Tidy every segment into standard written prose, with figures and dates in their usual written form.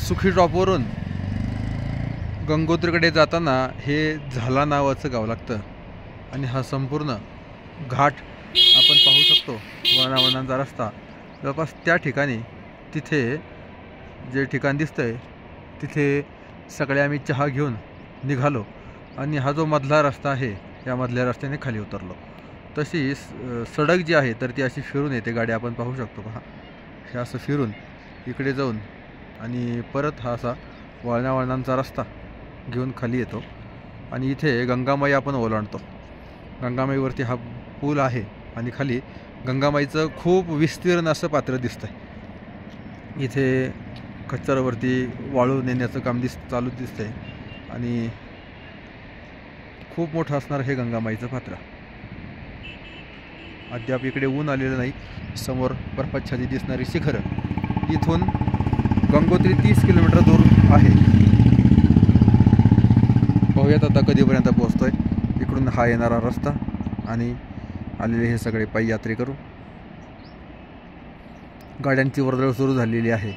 सुखी ड्रॉपवरून गंगोत्रीकडे जाताना हे झाला नावाचं गाव लागतं आणि हा संपूर्ण घाट आपण पाहू शकतो. वळणावळणांचा रस्ता जवळपास त्या ठिकाणी तिथे जे ठिकाण दिसतंय तिथे सगळे आम्ही चहा घेऊन निघालो आणि हा जो मधला रस्ता आहे या मधल्या रस्त्याने खाली उतरलो. तशी सडक जी आहे तर ती अशी फिरून येते. गाडी आपण पाहू शकतो पहा, हे असं फिरून इकडे जाऊन आणि परत हा असा वळणावळणांचा रस्ता घेऊन खाली येतो आणि इथे गंगामाई आपण ओलांडतो. गंगामाईवरती हा पूल आहे आणि खाली गंगामाईचं खूप विस्तीर्ण असं पात्र दिसतंय. इथे खच्चरवरती वाळू नेण्याचं काम चालू दिसतंय आणि खूप मोठं असणार हे गंगामाईचं पात्र. अद्याप इकडे ऊन आलेलं नाही. समोर बर्फाच्छादित दिसणारी शिखरं. इथून गंगोत्री 30 किलोमीटर दूर आहे. पाहूयात आता कधीपर्यंत पोहोचतोय. इकडून हा येणारा रस्ता आणि आलेले हे सगळे पायी यात्रेकरू. गाड्यांची वर्दळ सुरू झालेली आहे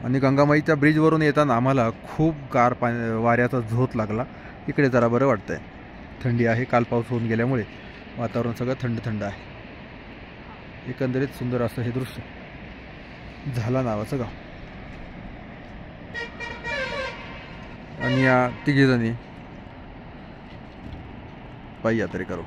आणि गंगामाईच्या ब्रिजवरून येताना आम्हाला खूप गार वाऱ्याचा झोत लागला. इकडे जरा बरं वाटतंय. थंडी आहे, काल पाऊस होऊन गेल्यामुळे वातावरण सगळं थंड थंड आहे. एकंदरीत सुंदर असं हे दृश्य. झाला नावाचं गाव आणि या तिघीजणी पायी यात्रे करू.